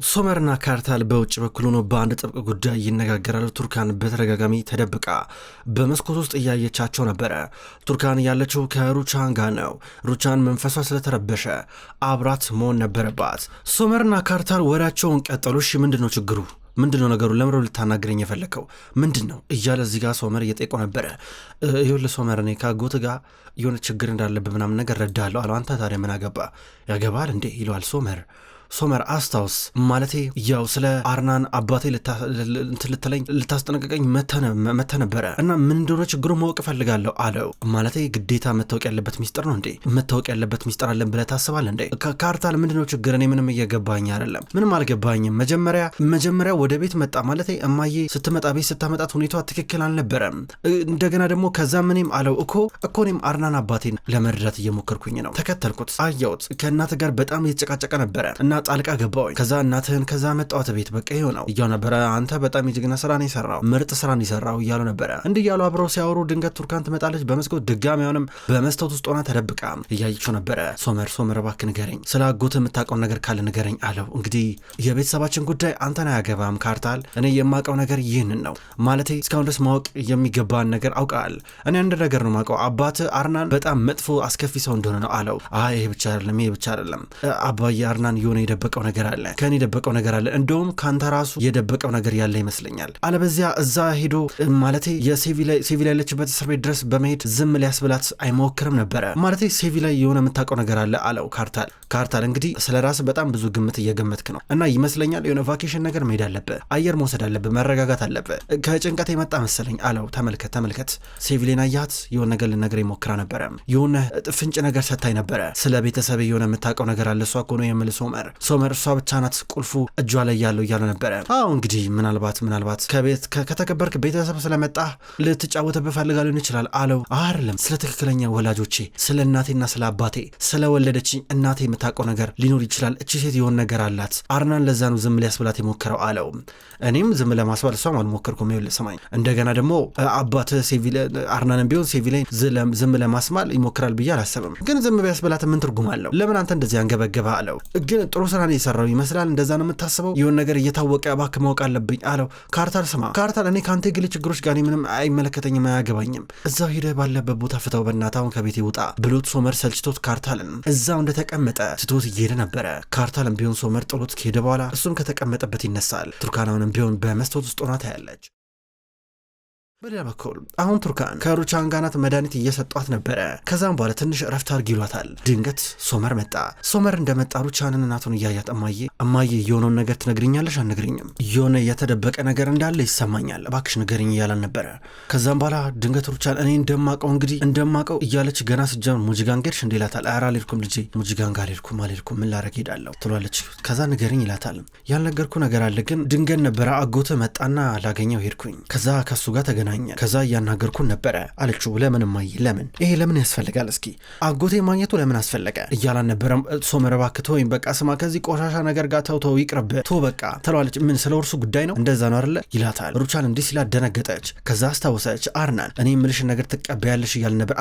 ሶመርና ካርታል በውጭ በኩል ሆኖ በአንድ ጥብቅ ጉዳይ ይነጋገራሉ። ቱርካን በተደጋጋሚ ተደብቃ በመስኮት ውስጥ እያየቻቸው ነበረ። ቱርካን ያለችው ከሩቻን ጋር ነው። ሩቻን መንፈሷ ስለተረበሸ አብራት መሆን ነበረባት። ሶመርና ካርታል ወሬያቸውን ቀጠሉ። እሺ ምንድነው ችግሩ? ምንድነው ነገሩ? ለምረው ልታናግረኝ የፈለከው ምንድነው እያለ እዚህ ጋር ሶመር እየጠየቀው ነበረ። ይኸውልህ ሶመር፣ እኔ ከአጎት ጋር የሆነ ችግር እንዳለብህ ምናምን ነገር ረዳለሁ አለው። አንተ ታዲያ ምን አገባ? ያገባል እንዴ ይለዋል ሶመር። ሶመር አስታውስ፣ ማለቴ ያው ስለ አርናን አባቴ ልታስጠነቀቀኝ መተ ነበረ እና ምን እንደሆነ ችግሩ ማወቅ እፈልጋለሁ አለው። ማለቴ ግዴታ መታወቅ ያለበት ሚስጥር ነው እንዴ? መታወቅ ያለበት ሚስጥር አለን ብለህ ታስባለህ እንዴ? ካርታል ምንድነው ችግር? እኔ ምንም እየገባኝ አይደለም። ምንም አልገባኝም። መጀመሪያ ወደ ቤት መጣ። ማለቴ እማዬ ስትመጣ ቤት ስታመጣት ሁኔታዋ ትክክል አልነበረም። እንደገና ደግሞ ከዛ ምንም አለው እኮ እኔም አርናን አባቴን ለመረዳት እየሞከርኩኝ ነው። ተከተልኩት፣ አየሁት ከእናት ጋር በጣም እየተጨቃጨቀ ነበረ እና ጣልቃ ገባሁኝ። ከዛ እናትህን ከዛ መጣሁት ቤት በቃ ይኸው ነው እያሉ ነበረ። አንተ በጣም የጀግና ስራን የሰራው ምርጥ ስራን የሰራው እያሉ ነበረ። እንዲህ እያሉ አብረው ሲያወሩ ድንገት ቱርካን ትመጣለች በመስኮት። ድጋሚ አሁንም በመስታወት ውስጥ ሆና ተደብቃ እያየችው ነበረ። ሶመር እባክህ ንገረኝ፣ ስለ አጎት የምታውቀውን ነገር ካለ ንገረኝ አለው። እንግዲህ የቤተሰባችን ጉዳይ አንተን አያገባም ካርታል፣ እኔ የማውቀው ነገር ይህንን ነው። ማለቴ እስካሁን ድረስ ማወቅ የሚገባን ነገር አውቃል። እኔ አንድ ነገር ነው የማውቀው፣ አባት አርናን በጣም መጥፎ አስከፊ ሰው እንደሆነ ነው አለው። ይሄ ብቻ አይደለም አባዬ አርናን የሆነ የደበቀው ነገር አለ፣ ከኔ የደበቀው ነገር አለ። እንደውም ካንተ ራሱ የደበቀው ነገር ያለ ይመስለኛል። አለበዚያ እዛ ሄዶ ማለቴ ሴቪ ላይ ያለችበት እስር ቤት ድረስ በመሄድ ዝም ሊያስብላት አይሞክርም ነበረ። ማለቴ ሴቪ ላይ የሆነ የምታውቀው ነገር አለ አለው ካርታል እንግዲህ ስለ ራስ በጣም ብዙ ግምት እየገመትክ ነው እና ይመስለኛል የሆነ ቫኬሽን ነገር መሄድ አለብህ፣ አየር መውሰድ አለብህ፣ መረጋጋት አለብህ፣ ከጭንቀት የመጣ መሰለኝ አለው። ተመልከት ሴቪ ላይ ናያት የሆነ ነገር ልነግርህ ሞክራ ነበረ፣ የሆነ ፍንጭ ነገር ሰታይ ነበረ። ስለ ቤተሰብ የሆነ የምታውቀው ነገር አለ። እሷ እኮ ነው የምልህ ሶመር እሷ ብቻ ናት ቁልፉ እጇ ላይ ያለው እያሉ ነበረ። እንግዲህ ምናልባት ከቤት ከተከበርክ ቤተሰብ ስለመጣ ልትጫወትብህ ፈልጋ ሊሆን ይችላል አለው። አይደለም፣ ስለ ትክክለኛ ወላጆቼ ስለ እናቴና ስለ አባቴ ስለወለደችኝ እናቴ የምታውቀው ነገር ሊኖር ይችላል። እቺ ሴት የሆነ ነገር አላት። አርናን ለዛ ነው ዝም ሊያስብላት የሞከረው አለው። እኔም ዝም ለማስባል እሷም አልሞከርኩም። ይኸውልህ ስማኝ፣ እንደገና ደግሞ አባትህ አርናንን ቢሆን ሴቪ ላይ ዝም ለማስማል ይሞክራል ብዬ አላሰብም። ግን ዝም ቢያስብላት ምን ትርጉም አለው? ለምን አንተ እንደዚህ አንገበገባ አለው። ግን ጥሩ ስራ ነው የሰራው ይመስላል። እንደዛ ነው የምታስበው? የሆነ ነገር እየታወቀ እባክህ ማወቅ አለብኝ አለው። ካርታል እኔ ከአንተ ግል ችግሮች ጋር ምንም አይመለከተኝም፣ አያገባኝም። እዛው ሄደህ ባለበት ቦታ ፍታው በእናትህ፣ አሁን ከቤት ይውጣ ብሎት ሶመር ሰልችቶት ካርታልን እዛው እንደተቀመጠ ትቶት እየሄደ ነበረ። ካርታልን ቢሆን ሶመር ጥሎት ከሄደ በኋላ እሱም ከተቀመጠበት ይነሳል። ቱርካናውንም ቢሆን በመስታወት ውስጥ ሆና ታያለች። በሌላ በኩል አሁን ቱርካን ከሩቻን ጋር ናት። መድኃኒት እየሰጧት ነበረ። ከዛም በኋላ ትንሽ ረፍት አድርግ ይሏታል። ድንገት ሶመር መጣ። ሶመር እንደመጣ ሩቻንን እናቱን እያያት እማዬ የሆነውን ነገር ትነግርኛለሽ? አንነግርኝም? የሆነ የተደበቀ ነገር እንዳለ ይሰማኛል፣ እባክሽ ንገርኝ እያላን ነበረ። ከዛም በኋላ ድንገት ሩቻን እኔ እንደማቀው እያለች ገና ስጀምር ሙጂጋን ሄድሽ እንዴ ይላታል። ኧረ አልሄድኩም ልጄ፣ ሙጂጋን ጋር አልሄድኩም ምን ላረግ ሄዳለሁ ትሏለች። ከዛ ንገርኝ ይላታል። ያልነገርኩ ነገር አለ፣ ግን ድንገት ነበረ አጎተ መጣና ላገኘው ሄድኩኝ። ከዛ ከሱ ጋር ተገናኘ። ከዛ እያናገርኩን ነበረ አለችው። ለምን እማዬ? ለምን ያስፈልጋል? እስኪ አጎቴ ማግኘቱ ለምን አስፈለገ እያላን ነበረ። ሶመር እባክህ ተወኝ፣ በቃ ስማ፣ ከዚህ ቆሻሻ ነገር ጋር ተው ይቅርብህ፣ በቃ ትለዋለች። ምን ስለ እርሱ ጉዳይ ነው? እንደዛ ነው አይደለ ይላታል። ሩቻን እንዲህ ሲላት ደነገጠች። ከዛ አስታወሰች። አርናን እኔ የምልሽን ነገር ትቀበያለሽ እያለ ነበር።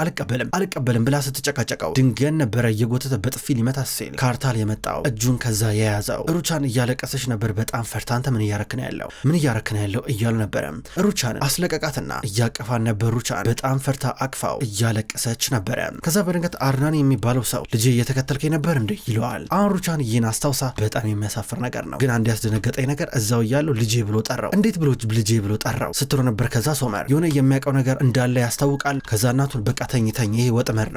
አልቀበልም ብላ ስትጨቃጨቀው ድንገት ነበረ እየጎተተ በጥፊ ሊመታት ሲል ካርታል የመጣው እጁን ከዛ የያዘው። ሩቻን እያለቀሰች ነበር በጣም ፈርታ። አንተ ምን እያረክን ያለው እያሉ ነበረ። ሩቻን አስለቀቃት እያቀፋን ነበር። ሩቻን በጣም ፈርታ አቅፋው እያለቀሰች ነበረ። ከዛ በድንገት አርናን የሚባለው ሰው ልጄ እየተከተልከኝ ነበር እንዴ ይለዋል። አሁን ሩቻን ይህን አስታውሳ በጣም የሚያሳፍር ነገር ነው፣ ግን አንድ ያስደነገጠኝ ነገር እዛው እያለው ልጄ ብሎ ጠራው። እንዴት ብሎ ልጄ ብሎ ጠራው ስትሎ ነበር። ከዛ ሶመር የሆነ የሚያውቀው ነገር እንዳለ ያስታውቃል። ከዛ እናቱን በቃ ተኝ፣ ይሄ ወጥመር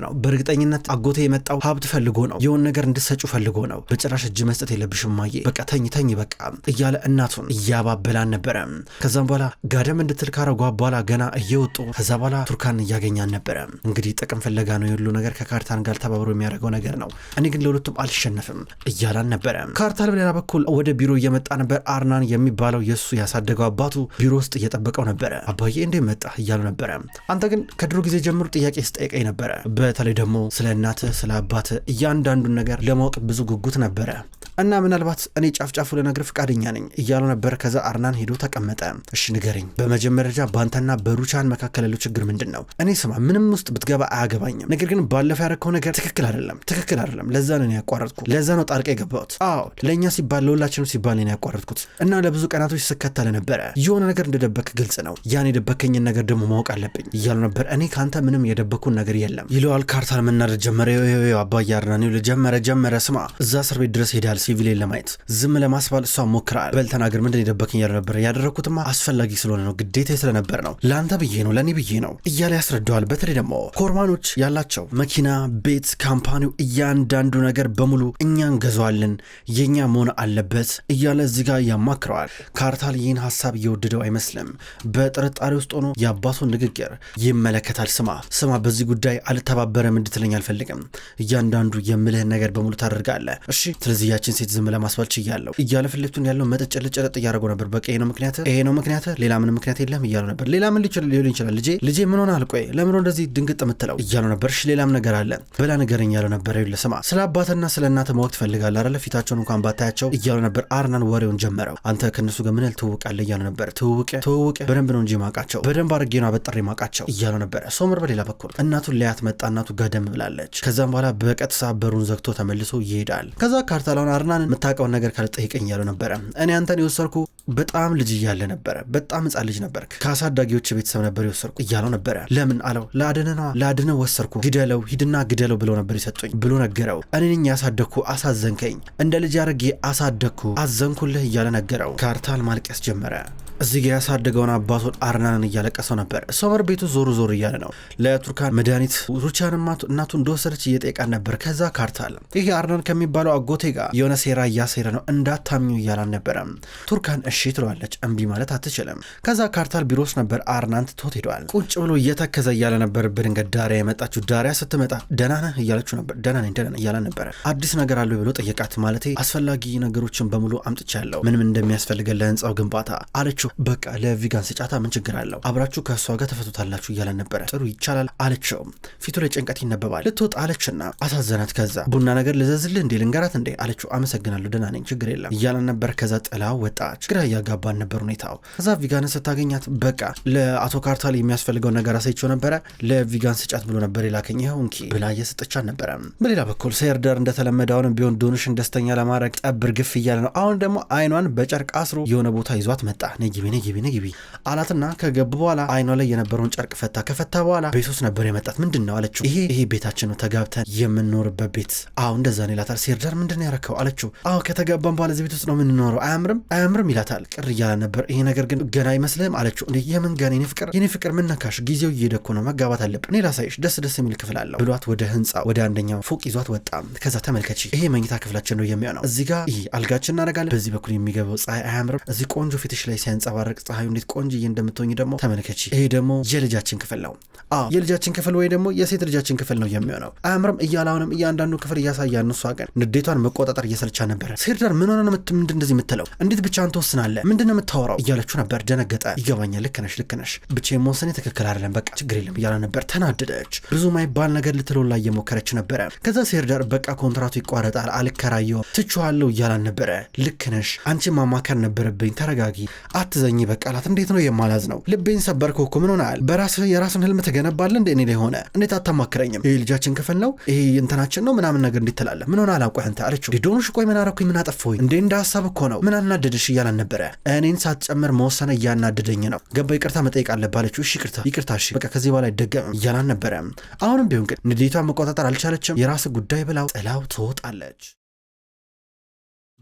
ነው፣ በእርግጠኝነት አጎቴ የመጣው ሀብት ፈልጎ ነው፣ የሆነ ነገር እንድሰጩ ፈልጎ ነው፣ በጭራሽ እጅ መስጠት የለብሽም ማዬ፣ በቃ ተኝ በቃ እያለ እናቱን እያባበላን ነበረ። ከዛም በኋላ ጋደም እንድትል ካረጓ በኋላ ገና እየወጡ ከዛ በኋላ ቱርካን እያገኛን ነበረ። እንግዲህ ጥቅም ፍለጋ ነው የሁሉ ነገር፣ ከካርታል ጋር ተባብሮ የሚያደርገው ነገር ነው፣ እኔ ግን ለሁለቱም አልሸነፍም እያላን ነበረ። ካርታል በሌላ በኩል ወደ ቢሮ እየመጣ ነበር። አርናን የሚባለው የእሱ ያሳደገው አባቱ ቢሮ ውስጥ እየጠበቀው ነበረ። አባዬ እንዴ መጣ እያሉ ነበረ። አንተ ግን ከድሮ ጊዜ ጀምሮ ጥያቄ ስጠይቀኝ ነበረ፣ በተለይ ደግሞ ስለ እናትህ ስለ አባትህ እያንዳንዱን ነገር ለማወቅ ብዙ ጉጉት ነበረ እና ምናልባት እኔ ጫፍጫፉ ልነግር ፍቃደኛ ነኝ እያሉ ነበር። ከዛ አርናን ሄዶ ተቀመጠ። እሺ ንገረኝ፣ በመጀመሪያ ደረጃ ባንተና በሩቻን መካከል ያለው ችግር ምንድነው? እኔ ስማ ምንም ውስጥ ብትገባ አያገባኝም። ነገር ግን ባለፈው ያረከው ነገር ትክክል አይደለም። ለዛ ነው ያቋረጥኩ። ለዛ ነው ጣልቃ የገባሁት። አዎ ለኛ ሲባል ለሁላችንም ሲባል ነው ያቋረጥኩት እና ለብዙ ቀናቶች ስከተለ ነበር። የሆነ ነገር እንደደበክ ግልጽ ነው። ያን የደበከኝን ነገር ደግሞ ማወቅ አለብኝ እያሉ ነበር። እኔ ካንተ ምንም የደበኩን ነገር የለም ይለዋል ካርታል። መናደድ ጀመረ። አባዬ አርናን ጀመረ። ስማ እዛ እስር ቤት ድረስ ሄዳል ሲቪሌን ለማየት ዝም ለማስባል እሷ ሞክራል። በል ተናገር ምንድን የደበከኝ እያሉ ነበር። ያደረኩትማ አስፈላጊ ስለሆነ ነው፣ ግዴታ ስለነበር ነው፣ ለአንተ ብዬ ነው፣ ለእኔ ብዬ ነው እያለ ያስረዳዋል። በተለይ ደግሞ ኮርማኖች ያላቸው መኪና፣ ቤት፣ ካምፓኒው እያንዳንዱ ነገር በሙሉ እኛ እንገዛዋለን፣ የኛ መሆን አለበት እያለ እዚህ ጋር ያማክረዋል። ካርታል ይህን ሀሳብ እየወደደው አይመስልም። በጥርጣሬ ውስጥ ሆኖ የአባቱን ንግግር ይመለከታል። ስማ በዚህ ጉዳይ አልተባበረም እንድትለኝ አልፈልግም። እያንዳንዱ የምልህን ነገር በሙሉ ታደርጋለህ እሺ? ስለዚህ ያችን ሴት ዝም ለማስባል ችያለሁ እያለ ፍልፍቱን ያለው መጠጨለጨለጥ እያደረገው ነበር። በቃ ይሄ ነው ምክንያት ሌላ ምንም ምክንያት የለም እያሉ ነበር። ሌላ ምን ሊሆን ይችላል? ልጄ ምን ሆነ አልቆይ ለምን እንደዚህ ድንግጥ የምትለው እያሉ ነበር። እሺ ሌላም ነገር አለ ብላ ንገረኝ እያሉ ነበር። ይኸውልህ ስማ ስለ አባትና ስለ እናትህ ማወቅ ትፈልጋለህ አይደለ? ፊታቸውን እንኳን ባታያቸው እያሉ ነበር። አርናን ወሬውን ጀመረው። አንተ ከነሱ ጋር ምን ትውውቃለህ እያሉ ነበር። ትውውቅ በደንብ ነው እንጂ ማቃቸው በደንብ አድርጌ ነው አበጥሬ ማቃቸው እያሉ ነበር። ሶመር በሌላ በኩል እናቱን ሊያት መጣ። እናቱ ጋደም ብላለች። ከዛም በኋላ በቀጥታ በሩን ዘግቶ ተመልሶ ይሄዳል። ከዛ ካርታላውን አርናን የምታውቀውን ነገር ካልጠይቀኝ እያሉ ነበረ። እኔ አንተን የወሰድኩ በጣም ልጅ እያለ ነበረ፣ በጣም ሕፃን ልጅ ነበር፣ ከአሳዳጊዎች ቤተሰብ ነበር የወሰድኩ እያለው ነበረ። ለምን አለው። ለአድነው ወሰድኩ፣ ግደለው፣ ሂድና ግደለው ብለው ነበር የሰጡኝ ብሎ ነገረው። እኔ ነኝ ያሳደግኩ፣ አሳዘንከኝ፣ እንደ ልጅ አድርጌ አሳደግኩ፣ አዘንኩልህ እያለ ነገረው። ካርታል ማልቀስ ጀመረ። እዚህ ጋር ያሳደገውን አባቱን አርናንን እያለቀሰው ነበር። ሶመር ቤቱ ዞር እያለ ነው። ለቱርካን መድኃኒት ሩቻን እናቱ እንደወሰደች እየጠየቃን ነበር። ከዛ ካርታል ይሄ አርናን ከሚባለው አጎቴ ጋር የሆነ ሴራ እያሴረ ነው እንዳታምኙ እያላን ነበረ። ቱርካን እሺ ትለዋለች፣ እምቢ ማለት አትችልም። ከዛ ካርታል ቢሮስ ነበር። አርናን ትቶት ሄደዋል። ቁጭ ብሎ እየተከዘ እያለ ነበር። በድንገት ዳሪያ የመጣችው። ዳሪያ ስትመጣ ደህና ነህ እያለችው ነበር። ደህና ነኝ እያላን ነበረ። አዲስ ነገር አለው ብሎ ጠየቃት። ማለቴ አስፈላጊ ነገሮችን በሙሉ አምጥቻለሁ፣ ምንም እንደሚያስፈልገን ለህንፃው ግንባታ አለችው። በቃ ለቪጋን ስጫታ ምን ችግር አለው? አብራችሁ ከእሷ ጋር ተፈቱታላችሁ እያለን ነበረ። ጥሩ ይቻላል አለችው። ፊቱ ላይ ጭንቀት ይነበባል። ልትወጣ አለችና አሳዘናት። ከዛ ቡና ነገር ልዘዝልህ እንዴ ልንገራት እንዴ አለችው። አመሰግናለሁ ደህና ነኝ ችግር የለም እያለን ነበር። ከዛ ጥላ ወጣች። ግራ እያጋባን ነበር ሁኔታው። ከዛ ቪጋንን ስታገኛት በቃ ለአቶ ካርታል የሚያስፈልገውን ነገር አሳይቸው ነበረ። ለቪጋን ስጫት ብሎ ነበር የላከኝ ይኸው እንኪ ብላ እየሰጠቻት ነበረ። በሌላ በኩል ሴርዳር እንደተለመደውን ቢሆን ዶኑሽን ደስተኛ ለማድረግ ጠብር ግፍ እያለ ነው። አሁን ደግሞ አይኗን በጨርቅ አስሮ የሆነ ቦታ ይዟት መጣ። ነጊቢ አላትና ከገቡ በኋላ አይኗ ላይ የነበረውን ጨርቅ ፈታ። ከፈታ በኋላ ቤት ነበር የመጣት። ምንድን ነው አለችው። ይሄ ቤታችን ነው ተጋብተን የምንኖርበት ቤት። አዎ እንደዛ ነው ይላታል። ሴርዳር ምንድን ነው ያረከው አለችው። አዎ ከተጋባን በኋላ እዚህ ቤት ውስጥ ነው የምንኖረው አያምርም ይላታል። ቅር እያለ ነበር። ይሄ ነገር ግን ገና አይመስልህም አለችው። እንዴ የምን ገና የኔ ፍቅር ምን ነካሽ? ጊዜው እየሄደ እኮ ነው መጋባት አለብን። እኔ ላሳይሽ ደስ የሚል ክፍል አለው ብሏት ወደ ህንፃ ወደ አንደኛው ፎቅ ይዟት ወጣ። ከዛ ተመልከቺ ይሄ መኝታ ክፍላችን ነው የሚሆነው። እዚህ ጋር ይሄ አልጋችን እናደርጋለን። በዚህ በኩል የሚገባው ፀሐይ አያምርም? እዚህ ቆንጆ ፊትሽ ላይ ሲያንጸባረቅ ፀሐዩ እንዴት ቆንጆዬ እንደምትሆኝ ደግሞ ተመልከቺ። ይሄ ደግሞ የልጃችን ክፍል ነው። የልጃችን ክፍል ወይ ደግሞ የሴት ልጃችን ክፍል ነው የሚሆነው። አያምርም እያለ አሁንም እያንዳንዱ ክፍል እያሳያን እሷ ግን ንዴቷን መቆጣጠር እየሰልቻ ነበረ። ሴርዳር ምን ሆነ ነው ምንድን እንደዚህ የምትለው? እንዴት ብቻህን ትወስናለህ? ምንድን ነው የምታወራው እያለችው ነበር። ደነገጠ። ይገባኛል ልክ ነሽ ብቻ መወሰኔ ትክክል አይደለም በቃ ችግር የለም እያለ ነበር። ተናደደች። ብዙ ማይባል ነገር ልትለው ላይ እየሞከረች ነበረ። ከዛ ሴርዳር በቃ ኮንትራቱ ይቋረጣል አልከራየው ትችዋለሁ እያላን ነበረ። ልክ ነሽ አንቺ ማማከር ነበረብኝ ተረጋጊ አትዘኝ በቃ አላት። እንዴት ነው የማላዝ ነው? ልቤን ሰበርከው እኮ ምን ሆነሃል? በራስህ የራስን ህልም ትገነባለህ እንዴ? እኔ ላይ ሆነ እንዴት አታማክረኝም? ይሄ ልጃችን ክፍል ነው ይሄ እንትናችን ነው ምናምን ነገር እንዴት ትላለህ? ምን ሆነ አላውቅህ አንተ አለችው። ዶኑሽ ቆይ ምን አረኩኝ? ምን አጠፋሁኝ እንዴ? እንደ ሀሳብ እኮ ነው ምን አናደድሽ እያላን ነበረ። እኔን ሳትጨምር መወሰነ እያናደደኝ ነው ገባ ይቅርታ መጠየቅ አለብህ አለችው። እሺ ይቅርታ እሺ በቃ ከዚህ በኋላ አይደገምም እያላን ነበረ። አሁንም ቢሆን ግን ንዴቷን መቆጣጠር አልቻለችም። የራስ ጉዳይ ብላው ጥላው ትወጣለች።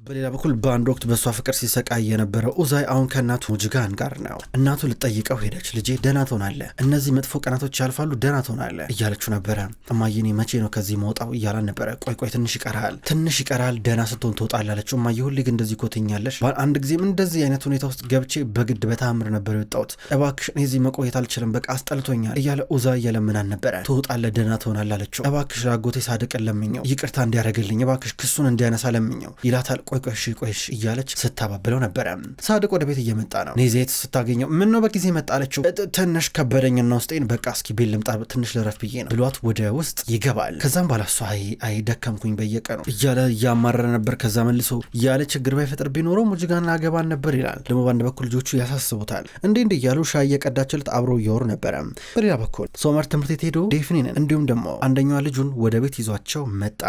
በሌላ በኩል በአንድ ወቅት በሷ ፍቅር ሲሰቃይ የነበረው ኡዛይ አሁን ከእናቱ ሙጅጋን ጋር ነው። እናቱ ልጠይቀው ሄደች። ልጄ ደህና ትሆናለህ፣ እነዚህ መጥፎ ቀናቶች ያልፋሉ፣ ደህና ትሆናለህ እያለችው ነበረ። እማዬ እኔ መቼ ነው ከዚህ መውጣው እያላን ነበረ። ቆይ ትንሽ ይቀራል ደህና ስትሆን ትወጣለህ አለችው። እማዬ ሁሌ ግን እንደዚህ ኮትኛለሽ፣ አንድ ጊዜም እንደዚህ አይነት ሁኔታ ውስጥ ገብቼ በግድ በታምር ነበር የወጣሁት፣ እባክሽ እኔ እዚህ መቆየት አልችልም፣ በቃ አስጠልቶኛል እያለ ኡዛይ እየለምናን ነበረ። ትወጣለህ፣ ደህና ትሆናለህ አለችው። እባክሽ ላጎቴ ሳድቅ ለምኘው ይቅርታ እንዲያደርግልኝ፣ እባክሽ ክሱን እንዲያነሳ ለምኘው ይላታል። ቆይሽ እያለች ስታባብለው ነበረ። ሳድቅ ወደ ቤት እየመጣ ነው። ኔዜት ስታገኘው ምን ነው በጊዜ መጣለችው? ትንሽ ከበደኝና ውስጤን በቃ እስኪ ቤት ልምጣ ትንሽ ልረፍ ብዬ ነው ብሏት ወደ ውስጥ ይገባል። ከዛም በኋላ እሷ አይ ደከምኩኝ በየቀኑ እያለ እያማረረ ነበር። ከዛ መልሶ ያለ ችግር ባይፈጥር ቢኖረው ሙጅጋና አገባን ነበር ይላል። ደግሞ በአንድ በኩል ልጆቹ ያሳስቡታል። እንዴ እያሉ ሻይ እየቀዳችለት አብሮ እያወሩ ነበረ። በሌላ በኩል ሶመር ትምህርት ቤት ሄዶ ዴፍኒንን እንዲሁም ደግሞ አንደኛዋ ልጁን ወደ ቤት ይዟቸው መጣ።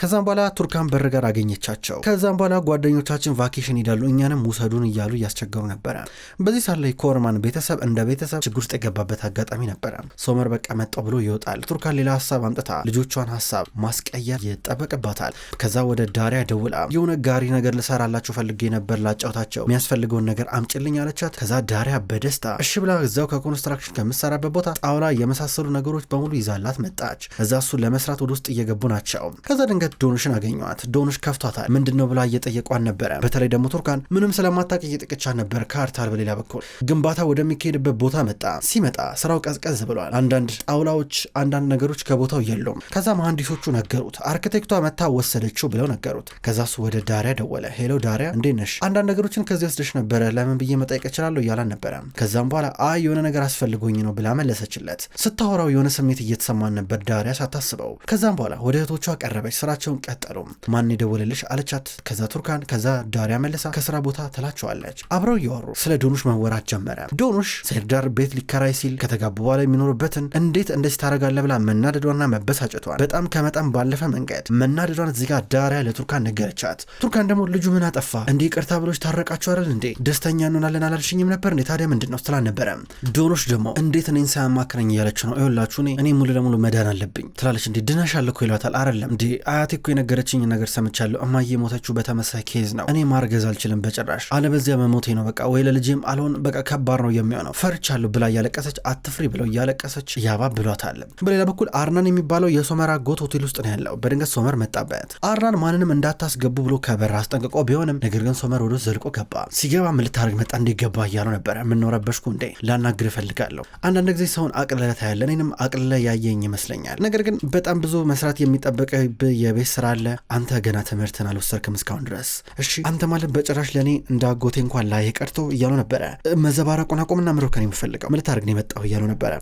ከዛም በኋላ ቱርካን በር ጋር አገኘቻቸው። ከዛም በኋላ ጓደኞቻችን ቫኬሽን ይሄዳሉ እኛንም ውሰዱን እያሉ እያስቸገሩ ነበረ። በዚህ ሳለ ኮርማን ቤተሰብ እንደ ቤተሰብ ችግር ውስጥ የገባበት አጋጣሚ ነበረ። ሶመር በቃ መጣው ብሎ ይወጣል። ቱርካን ሌላ ሀሳብ አምጥታ ልጆቿን ሀሳብ ማስቀየር ይጠበቅባታል። ከዛ ወደ ዳሪያ ደውላ የሆነ ጋሪ ነገር ልሰራላችሁ ፈልጌ ነበር ላጫውታቸው የሚያስፈልገውን ነገር አምጭልኝ አለቻት። ከዛ ዳሪያ በደስታ እሺ ብላ እዛው ከኮንስትራክሽን ከምትሰራበት ቦታ ጣውላ የመሳሰሉ ነገሮች በሙሉ ይዛላት መጣች። እዛ እሱን ለመስራት ወደ ውስጥ እየገቡ ናቸው። ከዛ ድንገት ዶኑሽን አገኘዋት። ዶኑሽ ከፍቷታል። ምንድነው ብላ እየጠየቋን ነበረ። በተለይ ደግሞ ቱርካን ምንም ስለማታውቅ እየጠየቀቻት ነበር። ካርታል በሌላ በኩል ግንባታ ወደሚካሄድበት ቦታ መጣ። ሲመጣ ስራው ቀዝቀዝ ብሏል። አንዳንድ ጣውላዎች፣ አንዳንድ ነገሮች ከቦታው የሉም። ከዛ መሐንዲሶቹ ነገሩት። አርክቴክቷ መታ ወሰደችው ብለው ነገሩት። ከዛ እሱ ወደ ዳሪያ ደወለ። ሄሎ ዳሪያ እንዴት ነሽ? አንዳንድ ነገሮችን ከዚህ ወስደሽ ነበረ ለምን ብዬ መጠየቅ እችላለሁ እያላን ነበረ። ከዛም በኋላ አይ የሆነ ነገር አስፈልጎኝ ነው ብላ መለሰችለት። ስታወራው የሆነ ስሜት እየተሰማን ነበር ዳሪያ ሳታስበው። ከዛም በኋላ ወደ እህቶቿ ቀረበች። ስራቸውን ቀጠሉ። ማን የደወለልሽ አለቻት። ከዛ ቱርካን ከዛ ዳሪያ መለሳ ከስራ ቦታ ትላቸዋለች። አብረው እያወሩ ስለ ዶኑሽ መወራት ጀመረ። ዶኑሽ ሴርዳር ቤት ሊከራይ ሲል ከተጋቡ በኋላ የሚኖርበትን እንዴት እንደዚህ ታደርጋለህ ብላ መናደዷና መበሳጨቷን በጣም ከመጠን ባለፈ መንገድ መናደዷን እዚህ ጋር ዳሪያ ለቱርካን ነገረቻት። ቱርካን ደግሞ ልጁ ምን አጠፋ እንዴ ይቅርታ ብሎች ታረቃችሁ አይደል እንዴ ደስተኛ እንሆናለን አላልሽኝም ነበር እንዴ ታዲያ ምንድን ነው ስትላን ነበረ። ዶኑሽ ደግሞ እንዴት እኔን ሳያማክረኝ እያለች ነው። ይኸውላችሁ እኔ ሙሉ ለሙሉ መዳን አለብኝ ትላለች። እንዴ ድነሻል እኮ ይሏታል። አይደለም እንዴ አያቴ እኮ የነገረችኝ ነገር ሰምቻለሁ። እማዬ ሞተችው በተመሳሳይ ኬዝ ነው። እኔ ማርገዝ አልችልም በጭራሽ አለበዚያ መሞቴ ነው በቃ ወይ ለልጄም አልሆን በቃ ከባድ ነው የሚሆነው ፈርቻለሁ ብላ እያለቀሰች አትፍሪ ብለው እያለቀሰች ያባብሏታል። በሌላ በኩል አርናን የሚባለው የሶመር አጎት ሆቴል ውስጥ ነው ያለው። በድንገት ሶመር መጣበት። አርናን ማንንም እንዳታስገቡ ብሎ ከበር አስጠንቅቆ ቢሆንም ነገር ግን ሶመር ወደ ዘልቆ ገባ። ሲገባ ምን ልታደርግ መጣ እንዲገባ እያለው ነበረ። ምንኖረበሽኩ እንዴ ላናግር እፈልጋለሁ። አንዳንድ ጊዜ ሰውን አቅልለት ያለ እኔንም አቅልለ ያየኝ ይመስለኛል። ነገር ግን በጣም ብዙ መስራት የሚጠበቅብህ የቤት ስራ አለ። አንተ ገና ትምህርትን አልወሰድክም እስካሁን ድረስ። እሺ አንተ ማለት በጭራሽ ለእኔ እንዳጎቴ እንኳን ላይ ቀርቶ እያሉ ነበረ። መዘባረቁን አቁምና ምሮከን የምፈልገው ምን ልታደርግ ነው የመጣሁ እያሉ ነበረ።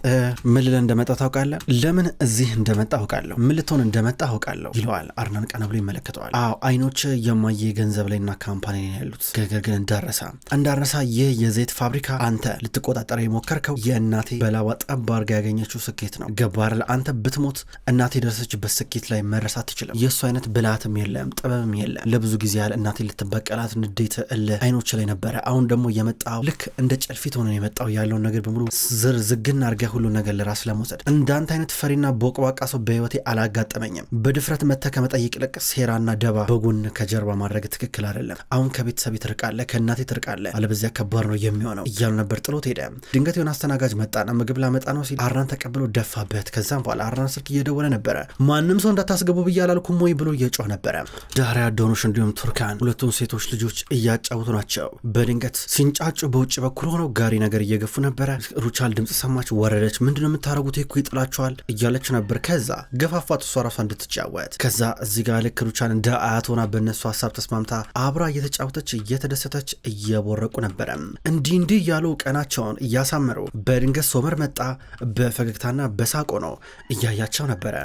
ምን ልል እንደመጣ ታውቃለህ? ለምን እዚህ እንደመጣ አውቃለሁ። ምን ልትሆን እንደመጣ አውቃለሁ ይለዋል። አርናን ቀና ብሎ ይመለከተዋል። አዎ አይኖች የማየ ገንዘብ ላይና ካምፓኒ ላይ ያሉት ነገር ግን እንዳረሳ ይህ የዘይት ፋብሪካ አንተ ልትቆጣጠረ የሞከርከው የእናቴ በላዋ ጠብ አድርጋ ያገኘችው ስኬት ነው። ገባር አንተ ብትሞት እናቴ የደረሰችበት ስኬት ላይ መድረስ አትችልም። የእሱ አይነት ብልሃትም የለም ጥበብም የለም። ለብዙ ጊዜ ያህል እናቴ ልትበቀላት ንዴት እልህ አይኖች ላይ ነበረ። አሁን ደግሞ የመጣው ልክ እንደ ጨልፊት ሆነ የመጣው ያለውን ነገር በሙሉ ዝግና አድርገህ ሁሉ ነገር ለራስ ለመውሰድ። እንዳንተ አይነት ፈሪና ቦቅባቃ ሰው በህይወቴ አላጋጠመኝም። በድፍረት መተህ ከመጠየቅ ይልቅ ሴራና ደባ በጎን ከጀርባ ማድረግ ትክክል አይደለም። አሁን ከቤተሰብ ትርቃለህ፣ ከእናቴ ትርቃለህ፣ አለበዚያ ከባድ ነው የሚሆነው እያሉ ነበር። ጥሎት ሄደ። ድንገት የሆነ አስተናጋጅ መጣና ምግብ ላመጣ ነው ሲል አርናን ተቀብሎ ደፋበት። ከዛም በኋላ አርናን ስልክ እየደወለ ነበረ። ማንም ሰው እንዳታስገቡ ብዬ አላልኩም ወይ ብሎ እየጮህ ነበረ። ዳሪያ ዶኑሽ እንዲሁም ቱርካን ሁለቱን ሴቶች ልጆች እያጫወቱ ናቸው። በድንገት ሲንጫጩ በውጭ በኩል ሆነው ጋሪ ነገር እየገፉ ነበረ። ሩቻል ድምጽ ሰማች፣ ወረደች። ምንድነው የምታረጉት እኮ ይጥላቸዋል እያለች ነበር። ከዛ ገፋፋት እሷ ራሷ እንድትጫወት። ከዛ እዚህ ጋር ልክ ሩቻል እንደ አያት ሆና በእነሱ ሀሳብ ተስማምታ አብራ እየተጫወተች እየተደሰተች እየቦረቁ ነበረ። እንዲህ እያሉ ቀናቸውን እያሳመሩ በድንገት ሶመር መጣ። በፈገግታና በሳቆ ነው እያያቸው ነበረ።